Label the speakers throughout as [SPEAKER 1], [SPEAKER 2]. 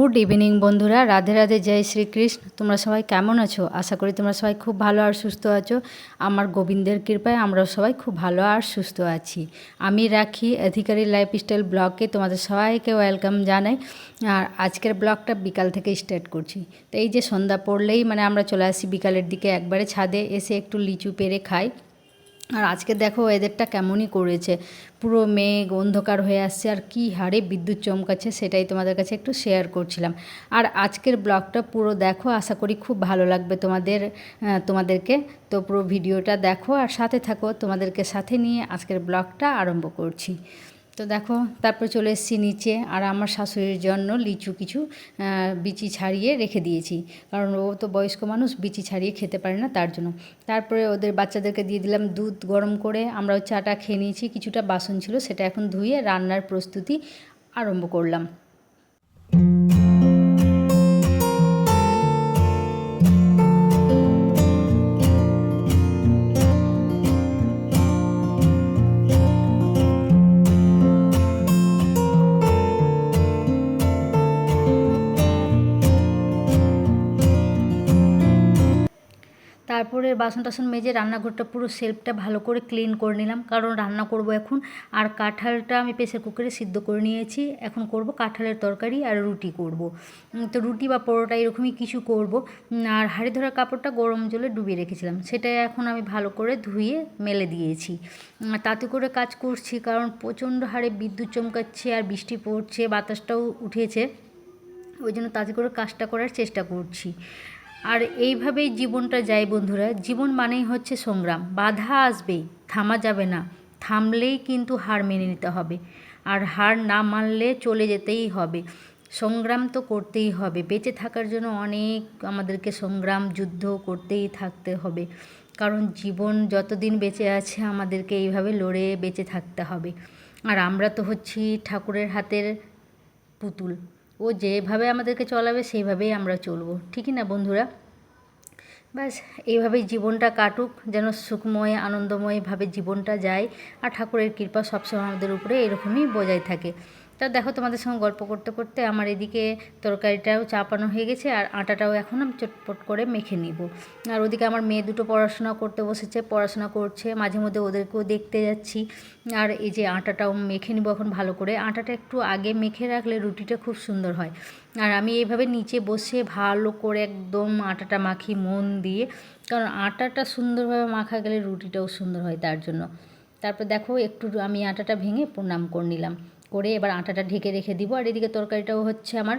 [SPEAKER 1] Good evening বন্ধুরা, রাধে রাধে, জয় শ্রীকৃষ্ণ। তোমরা সবাই কেমন আছো? আশা করি তোমরা সবাই খুব ভালো আর সুস্থ আছো। আমার গোবিন্দের কৃপায় আমরাও সবাই খুব ভালো আর সুস্থ আছি। আমি রাখি অধিকারী লাইফস্টাইল ব্লগে তোমাদের সবাইকে ওয়েলকাম জানাই। আর আজকের ব্লগটা বিকাল থেকে স্টার্ট করছি। তো এই যে সন্ধ্যা পড়লেই আমরা চলে আসি বিকালের দিকে, একবারে ছাদে এসে একটু লিচু পেড়ে খাই। আর আজকে দেখো ওয়েদারটা কেমনই করেছে, পুরো মেঘ অন্ধকার হয়ে আসছে আর কি হারে বিদ্যুৎ চমকাচ্ছে, সেটাই তোমাদের কাছে একটু শেয়ার করছিলাম। আর আজকের ব্লগটা পুরো দেখো, আশা করি খুব ভালো লাগবে তোমাদেরকে। তো পুরো ভিডিওটা দেখো আর সাথে থাকো, তোমাদেরকে সাথে নিয়ে আজকের ব্লগটা আরম্ভ করছি। তো দেখো, তারপর চলে এসেছি নিচে, আর আমার শাশুড়ির জন্য লিচু কিছু বিচি ছাড়িয়ে রেখে দিয়েছি, কারণ ও তো বয়স্ক মানুষ, বিচি ছাড়িয়ে খেতে পারে না, তার জন্য। তারপরে ওদের বাচ্চাদেরকে দিয়ে দিলাম দুধ গরম করে, আমরাও চাটা খেয়ে নিয়েছি। কিছুটা বাসন ছিল, সেটা এখন ধুয়ে রান্নার প্রস্তুতি আরম্ভ করলাম। তারপরে বাসন টাসন মেজে রান্নাঘরটা পুরো শেল্ফটা ভালো করে ক্লিন করে নিলাম, কারণ রান্না করব এখন। আর কাঁঠালটা আমি প্রেসার কুকারে সিদ্ধ করে নিয়েছি, এখন করব কাঁঠালের তরকারি আর রুটি করব। তো রুটি বা পরোটা এরকমই কিছু করব। আর হাঁড়ি ধরা কাপড়টা গরম জলে ডুবিয়ে রেখেছিলাম, সেটা এখন আমি ভালো করে ধুয়ে মেলে দিয়েছি। তাতে করে কাজ করছি, কারণ প্রচণ্ড হারে বিদ্যুৎ চমকাচ্ছে আর বৃষ্টি পড়ছে, বাতাসটাও উঠেছে, ওই জন্য তাতে করে কাজটা করার চেষ্টা করছি। আর এইভাবেই জীবনটা যায় বন্ধুরা। জীবন মানেই হচ্ছে সংগ্রাম, বাধা আসবেই, থামা যাবে না, থামলেই কিন্তু হার মেনে নিতে হবে, আর হার না মানলে চলে যেতেই হবে। সংগ্রাম তো করতেই হবে, বেঁচে থাকার জন্য অনেক আমাদেরকে সংগ্রাম যুদ্ধ করতেই থাকতে হবে, কারণ জীবন যতদিন বেঁচে আছে আমাদেরকে এইভাবে লড়ে বেঁচে থাকতে হবে। আর আমরা তো হচ্ছি ঠাকুরের হাতের পুতুল, ও যেভাবে আমাদেরকে চলাবে সেইভাবেই আমরা চলবো, ঠিকই না বন্ধুরা? ব্যাস এইভাবেই জীবনটা কাটুক, যেন সুখময় আনন্দময়ভাবে জীবনটা যায়, আর ঠাকুরের কৃপা সবসময় আমাদের উপরে এরকমই বজায় থাকে। তা দেখো, তোমাদের সঙ্গে গল্প করতে করতে আমার এদিকে তরকারিটাও চাপানো হয়ে গেছে, আর আটাটাও এখন আমি চটপট করে মেখে নিব। আর ওদিকে আমার মেয়ে দুটো পড়াশোনা করতে বসেছে, পড়াশোনা করছে, মাঝে মধ্যে ওদেরকেও দেখতে যাচ্ছি। আর এই যে আটাটাও মেখে নিব এখন ভালো করে। আটাটা একটু আগে মেখে রাখলে রুটিটা খুব সুন্দর হয়। আর আমি এইভাবে নিচে বসে ভালো করে একদম আটাটা মাখি মন দিয়ে, কারণ আটাটা সুন্দরভাবে মাখা গেলে রুটিটাও সুন্দর হয়, তার জন্য। তারপর দেখো, একটু আমি আটাটা ভেঙে প্রণাম করে নিলাম, করে এবার আটাটা ঢেকে রেখে দিব। আর এদিকে তরকারিটাও হচ্ছে আমার।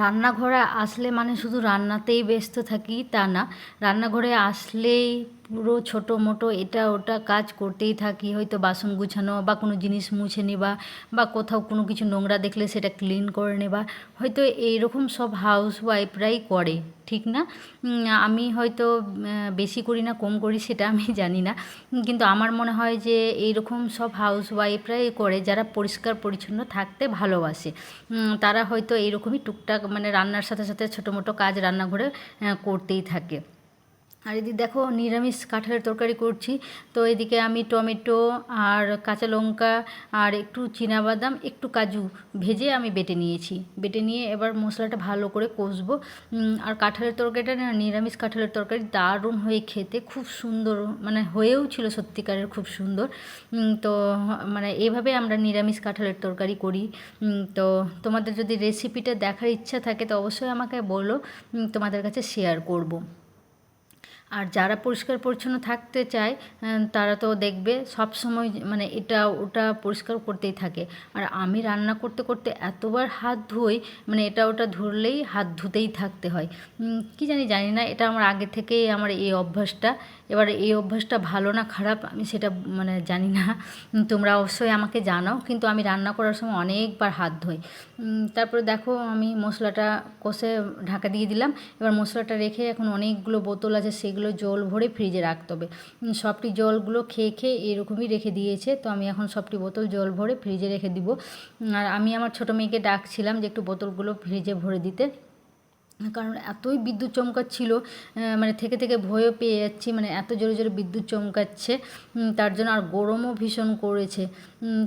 [SPEAKER 1] রান্নাঘরে আসলে মানে শুধু রান্নাতেই ব্যস্ত থাকি তা না, রান্নাঘরে আসলেই পুরো ছোটো মোটো এটা ওটা কাজ করতেই থাকি, হয়তো বাসন গুছানো বা কোনো জিনিস মুছে নেবা, বা কোথাও কোনো কিছু নোংরা দেখলে সেটা ক্লিন করে নেবা, হয়তো এইরকম সব হাউস ওয়াইফরাই করে, ঠিক না? আমি হয়তো বেশি করি না কম করি সেটা আমি জানি না, কিন্তু আমার মনে হয় যে এইরকম সব হাউস ওয়াইফরাই করে যারা পরিষ্কার পরিচ্ছন্ন থাকতে ভালোবাসে। তারা হয়তো এইরকমই টুকটাক মানে রান্নার সাথে সাথে ছোটো মোটো কাজ রান্নাঘরে করতেই থাকে। আর এদিকে দেখো নিরামিষ কাঁঠালের তরকারি করছি। তো এদিকে আমি টমেটো আর কাঁচা লঙ্কা আর একটু চিনাবাদাম একটু কাজু ভেজে আমি বেটে নিয়েছি। বেটে নিয়ে এবার মশলাটা ভালো করে কষবো। আর কাঁঠালের তরকারিটা না, নিরামিষ কাঁঠালের তরকারি দারুণ হয়ে খেতে, খুব সুন্দর মানে হয়েও ছিল সত্যিকারের খুব সুন্দর। তো মানে এইভাবে আমরা নিরামিষ কাঁঠালের তরকারি করি। তো তোমাদের যদি রেসিপিটা দেখার ইচ্ছা থাকে তো অবশ্যই আমাকে বলো, তোমাদের কাছে শেয়ার করব। আর যারা পরিষ্কার পরিচ্ছন্ন থাকতে চায় তারা তো দেখবে সব সময় মানে এটা ওটা পরিষ্কার করতেই থাকে। আর আমি রান্না করতে করতে এতবার হাত ধুই, মানে এটা ওটা ধরলেই হাত ধুতেই থাকতে হয়। কি জানি না, এটা আমার আগে থেকেই আমার এই অভ্যাসটা। এবার এই অভ্যাসটা ভালো না খারাপ আমি সেটা মানে জানি না, তোমরা অবশ্যই আমাকে জানাও। কিন্তু আমি রান্না করার সময় অনেকবার হাত ধুই। তারপরে দেখো আমি মশলাটা কষে ঢাকা দিয়ে দিলাম। এবার মশলাটা রেখে এখন অনেকগুলো বোতল আছে, সেগুলো জল ভরে ফ্রিজে রাখতে হবে। সবটি জলগুলো খেয়ে খেয়ে এরকমই রেখে দিয়েছে। তো আমি এখন সবটি বোতল জল ভরে ফ্রিজে রেখে দিব। আর আমি আমার ছোটো মেয়েকে ডাকছিলাম যে একটু বোতলগুলো ফ্রিজে ভরে দিতে, কারণ এতই বিদ্যুৎ চমকাচ্ছিল, মানে থেকে থেকে ভয়ও পেয়ে যাচ্ছি, মানে এত জোরে জোরে বিদ্যুৎ চমকাচ্ছে তার জন্য। আর গরমও ভীষণ করেছে।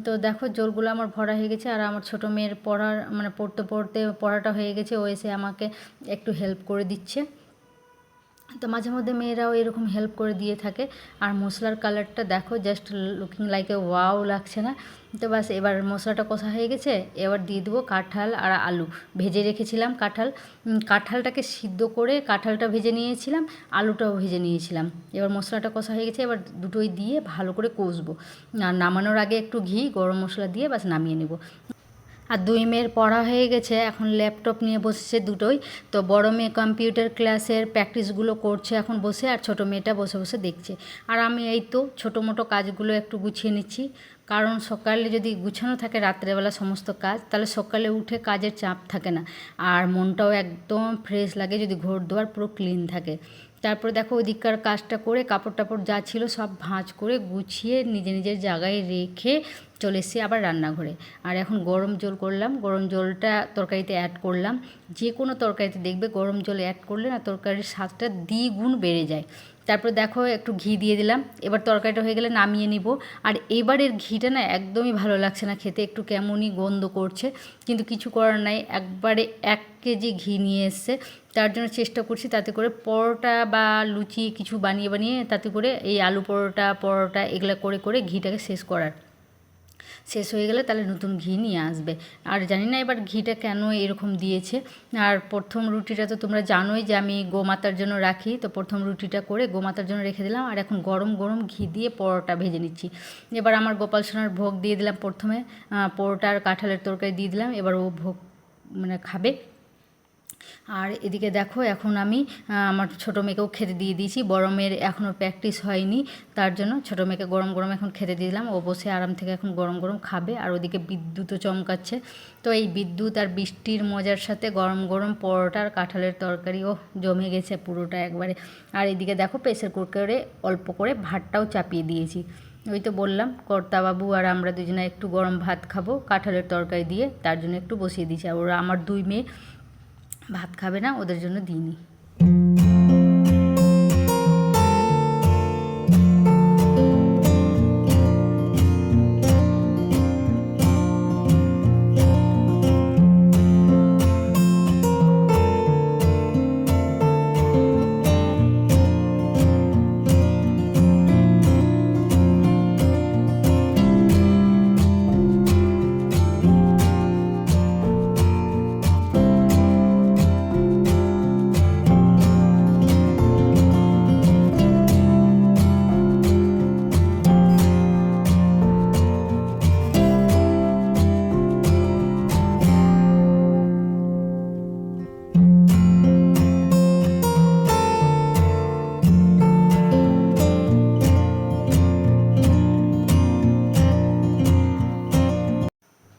[SPEAKER 1] তো দেখো জলগুলো আমার ভরা হয়ে গেছে। আর আমার ছোটো মেয়ের পড়ার মানে পড়তে পড়তে পড়াটা হয়ে গেছে, ও এসে আমাকে একটু হেল্প করে দিচ্ছে। তো মাঝে মধ্যে মেয়েরাও এরকম হেল্প করে দিয়ে থাকে। আর মশলার কালারটা দেখো, just looking like a wow লাগছে না? তো বাস এবার মশলাটা কষা হয়ে গেছে। এবার দিয়ে দেবো কাঁঠাল আর আলু। ভেজে রেখেছিলাম কাঁঠালটাকে সিদ্ধ করে কাঁঠালটা ভেজে নিয়েছিলাম, আলুটাও ভেজে নিয়েছিলাম। এবার মশলাটা কষা হয়ে গেছে, এবার দুটোই দিয়ে ভালো করে কষবো। আর নামানোর আগে একটু ঘি গরম মশলা দিয়ে বাস নামিয়ে নেব। আর দুই মেয়ের পড়া হয়ে গেছে, এখন ল্যাপটপ নিয়ে বসেছে দুটোই। তো বড় মেয়ে কম্পিউটার ক্লাসের প্র্যাকটিসগুলো করছে এখন বসে, আর ছোটো মেয়েটা বসে বসে দেখছে। আর আমি এই তো ছোটো মোটো কাজগুলো একটু গুছিয়ে নিচ্ছি, কারণ সকালে যদি গুছানো থাকে রাত্রেবেলা সমস্ত কাজ, তাহলে সকালে উঠে কাজের চাপ থাকে না। আর মনটাও একদম ফ্রেশ লাগে যদি ঘর দুয়ার পুরো ক্লিন থাকে। তারপরে দেখো ওইদিককার কাজটা করে কাপড় টাপড় যা ছিল সব ভাঁজ করে গুছিয়ে নিজের জায়গায় রেখে চলে এসেছি আবার রান্নাঘরে। আর এখন গরম জল করলাম, গরম জলটা তরকারিতে অ্যাড করলাম। যে কোনো তরকারিতে দেখবে গরম জল অ্যাড করলে না তরকারির স্বাদটা দ্বিগুণ বেড়ে যায়। তারপর দেখো একটু ঘি দিয়ে দিলাম। এবার তরকারিটা হয়ে গেলে নামিয়ে নিব। আর এবারের ঘিটা না একদমই ভালো লাগছে না খেতে, একটু কেমনই গন্ধ করছে। কিন্তু কিছু করার নাই, একবারে 1 কেজি ঘি নিয়ে এসছে। তার জন্য চেষ্টা করছি তাতে করে পরোটা বা লুচি কিছু বানিয়ে তাতে করে এই আলু পরোটা এগুলো করে ঘিটাকে শেষ হয়ে গেলে তাহলে নতুন ঘি নিয়ে আসবে। আর জানি না এবার ঘিটা কেন এরকম দিয়েছে। আর প্রথম রুটিটা তো তোমরা জানোই যে আমি গোমাতার জন্য রাখি, তো প্রথম রুটিটা করে গোমাতার জন্য রেখে দিলাম। আর এখন গরম গরম ঘি দিয়ে পরোটা ভেজে নিচ্ছি। এবার আমার গোপাল সোনার ভোগ দিয়ে দিলাম, প্রথমে পরোটা আর কাঁঠালের তরকারি দিয়ে দিলাম। এবার ও ভোগ মানে খাবে। আর এদিকে দেখো এখন আমি আমার ছোটো মেয়েকেও খেতে দিয়ে দিয়েছি। বড় মেয়ের এখনও প্র্যাকটিস হয়নি, তার জন্য ছোটো মেয়েকে গরম গরম এখন খেতে দিয়ে দিলাম। ও বসে আরাম থেকে এখন গরম গরম খাবে। আর ওদিকে বিদ্যুৎও চমকাচ্ছে। তো এই বিদ্যুৎ আর বৃষ্টির মজার সাথে গরম গরম পরোটা আর কাঁঠালের তরকারিও জমে গেছে পুরোটা একবারে। আর এদিকে দেখো প্রেসার কুকারে অল্প করে ভাতটাও চাপিয়ে দিয়েছি। ওই তো বললাম কর্তাবাবু আর আমরা দুজনে একটু গরম ভাত খাবো কাঁঠালের তরকারি দিয়ে, তার জন্য একটু বসিয়ে দিয়েছি। আর ওরা আমার 2 মেয়ে ভাত খাবে না, ওদের জন্য দিইনি।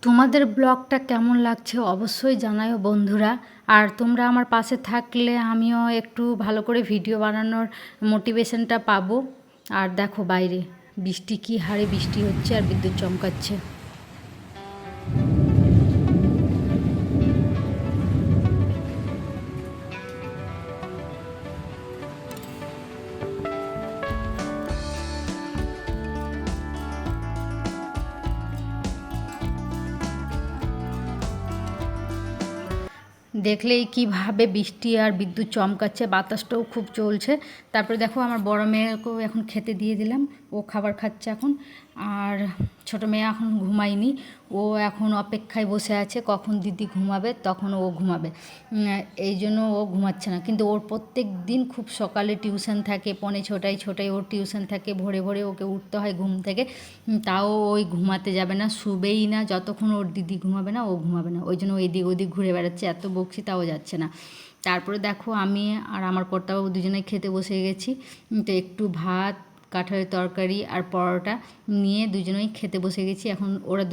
[SPEAKER 1] তোমাদের ব্লগটা কেমন লাগছে অবশ্যই জানাও বন্ধুরা। আর তোমরা আমার পাশে থাকলে আমিও একটু ভালো করে ভিডিও বানানোর মোটিভেশনটা পাবো। আর দেখো বাইরে বৃষ্টি কী হারে বৃষ্টি হচ্ছে আর বিদ্যুৎ চমকাচ্ছে। দেখলেই কীভাবে বৃষ্টি আর বিদ্যুৎ চমকাচ্ছে, বাতাসটাও খুব চলছে। তারপরে দেখো আমার বড় মেয়েকেও এখন খেতে দিয়ে দিলাম, ও খাবার খাচ্ছে এখন। আর ছোটো মেয়ে এখন ঘুমায়নি, ও এখন অপেক্ষায় বসে আছে কখন দিদি ঘুমাবে তখন ও ঘুমাবে। এই জন্য ও ঘুমাচ্ছে না, কিন্তু ওর প্রত্যেক দিন খুব সকালে টিউশন থাকে, 6:45 ওর টিউশন থাকে, ভোরে ভোরে ওকে উঠতে হয় ঘুম থেকে। তাও ওই ঘুমাতে যাবে না, শুবেই না যতক্ষণ ওর দিদি ঘুমাবে না ও ঘুমাবে না। ওই জন্য ও এদিক ওদিক ঘুরে বেড়াচ্ছে, এত বকছি তাও যাচ্ছে না। তারপরে দেখো আমি আর আমার কর্তাবাবু দুজনেই খেতে বসে গেছি। তো একটু ভাত, কাঁঠালের তরকারি আর পরোটা নিয়ে দুজনেই খেতে বসে গেছি। এখন ওরা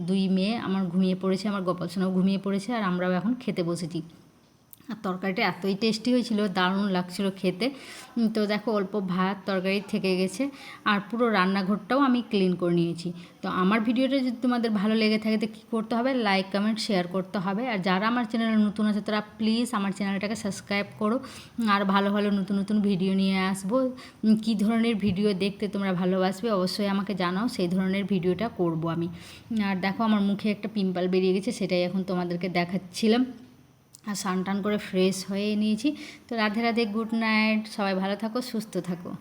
[SPEAKER 1] দুই মেয়ে আমার ঘুমিয়ে পড়েছে, আমার গোপাল সোনাও ঘুমিয়ে পড়েছে, আর আমরাও এখন খেতে বসেছি। আর তরকারিটা এতই টেস্টি হয়েছিল, দারুণ লাগছিল খেতে। তো দেখো অল্প ভাত তরকারি থেকে গেছে, আর পুরো রান্নাঘরটাও আমি ক্লিন করে নিয়েছি। তো আমার ভিডিওটা যদি তোমাদের ভালো লেগে থাকে তো কী করতে হবে, লাইক কমেন্ট শেয়ার করতে হবে। আর যারা আমার চ্যানেলে নতুন আছে তারা প্লিজ আমার চ্যানেলটাকে সাবস্ক্রাইব করো। আর ভালো ভালো নতুন নতুন ভিডিও নিয়ে আসবো। কী ধরনের ভিডিও দেখতে তোমরা ভালোবাসবে অবশ্যই আমাকে জানাও, সেই ধরনের ভিডিওটা করব আমি। আর দেখো আমার মুখে একটা পিম্পল বেরিয়ে গেছে, সেটাই এখন তোমাদেরকে দেখাচ্ছিলাম। আর স্নান টান করে ফ্রেশ হয়ে নিয়েছি। তো রাধে রাধে, গুড নাইট, সবাই ভালো থাকো, সুস্থ থাকো।